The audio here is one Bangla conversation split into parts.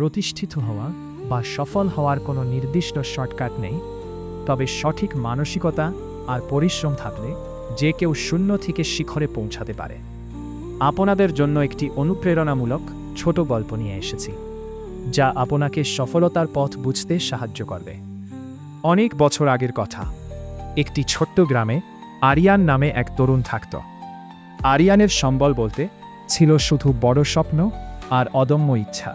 প্রতিষ্ঠিত হওয়া বা সফল হওয়ার কোনো নির্দিষ্ট শর্টকাট নেই, তবে সঠিক মানসিকতা আর পরিশ্রম থাকলে যে কেউ শূন্য থেকে শিখরে পৌঁছাতে পারে। আপনাদের জন্য একটি অনুপ্রেরণামূলক ছোট গল্প নিয়ে এসেছি, যা আপনাকে সফলতার পথ বুঝতে সাহায্য করবে। অনেক বছর আগের কথা, একটি ছোট্ট গ্রামে আরিয়ান নামে এক তরুণ থাকত। আরিয়ানের সম্বল বলতে ছিল শুধু বড় স্বপ্ন আর অদম্য ইচ্ছা।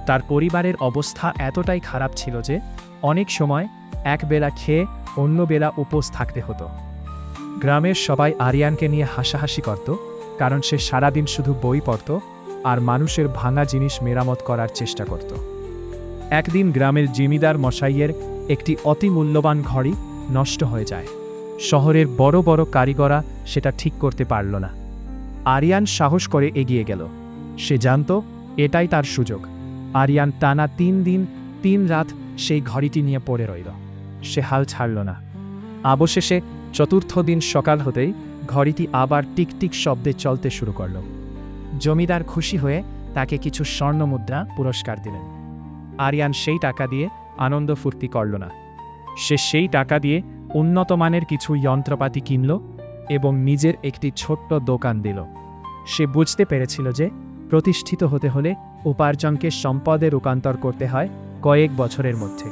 তার পরিবারের অবস্থা এতটাই খারাপ ছিল যে অনেক সময় এক বেলা খেয়ে অন্য বেলা উপোস থাকতে হতো। গ্রামের সবাই আরিয়ানকে নিয়ে হাসাহাসি করত, কারণ সে সারাদিন শুধু বই পড়ত আর মানুষের ভাঙা জিনিস মেরামত করার চেষ্টা করত। একদিন গ্রামের জমিদার মশাইয়ের একটি অতি মূল্যবান ঘড়ি নষ্ট হয়ে যায়। শহরের বড় বড় কারিগররা সেটা ঠিক করতে পারল না। আরিয়ান সাহস করে এগিয়ে গেল। সে জানত এটাই তার সুযোগ। আরিয়ান টানা 3 দিন 3 রাত সেই ঘড়িটি নিয়ে পড়ে রইল। সে হাল ছাড়ল না। অবশেষে চতুর্থ দিন সকাল হতেই ঘড়িটি আবার টিকটিক শব্দে চলতে শুরু করল। জমিদার খুশি হয়ে তাকে কিছু স্বর্ণমুদ্রা পুরস্কার দিলেন। আরিয়ান সেই টাকা দিয়ে আনন্দ ফুর্তি করল না। সে সেই টাকা দিয়ে উন্নত মানের কিছু যন্ত্রপাতি কিনল এবং নিজের একটি ছোট্ট দোকান দিল। সে বুঝতে পেরেছিল যে প্রতিষ্ঠিত হতে হলে উপার্জনকে সম্পদে রূপান্তর করতে হয় কয়েক বছরের মধ্যে।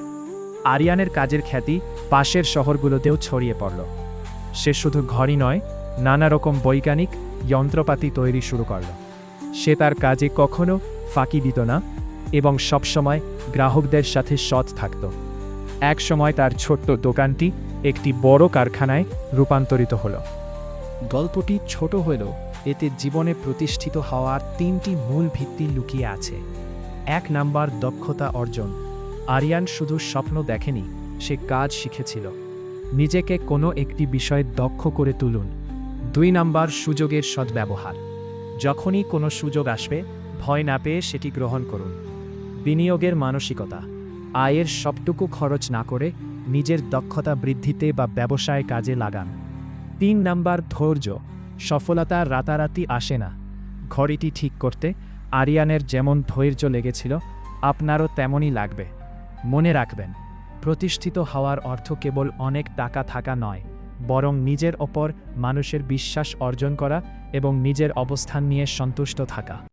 আরিয়ানের কাজের খ্যাতি পাশের শহরগুলোতেও ছড়িয়ে পড়ল। সে শুধু ঘড়ি নয়, নানা রকম বৈজ্ঞানিক যন্ত্রপাতি তৈরি শুরু করল। সে তার কাজে কখনো ফাঁকি দিত না এবং সবসময় গ্রাহকদের সাথে সৎ থাকত। এক সময় তার ছোট্ট দোকানটি একটি বড় কারখানায় রূপান্তরিত হল। গল্পটি ছোট হলেও এতে জীবনে প্রতিষ্ঠিত হওয়ার 3টি মূল ভিত্তি লুকিয়ে আছে। 1 নাম্বার, দক্ষতা অর্জন। আরিয়ান শুধু স্বপ্ন দেখেনি, সে কাজ শিখেছিল। নিজেকে কোনো একটি বিষয়ে দক্ষ করে তুলুন। 2 নাম্বার, সুযোগের সদ্ব্যবহার। যখনই কোনো সুযোগ আসবে, ভয় না পেয়ে সেটি গ্রহণ করুন। বিনিয়োগের মানসিকতা। আয়ের সবটুকু খরচ না করে নিজের দক্ষতা বৃদ্ধিতে বা ব্যবসায় কাজে লাগান। 3 নাম্বার, ধৈর্য। সফলতা রাতারাতি আসে না। ঘড়িটি ঠিক করতে আরিয়ানের যেমন ধৈর্য লেগেছিল, আপনারও তেমনই লাগবে। মনে রাখবেন, প্রতিষ্ঠিত হওয়ার অর্থ কেবল অনেক টাকা থাকা নয়, বরং নিজের ওপর মানুষের বিশ্বাস অর্জন করা এবং নিজের অবস্থান নিয়ে সন্তুষ্ট থাকা।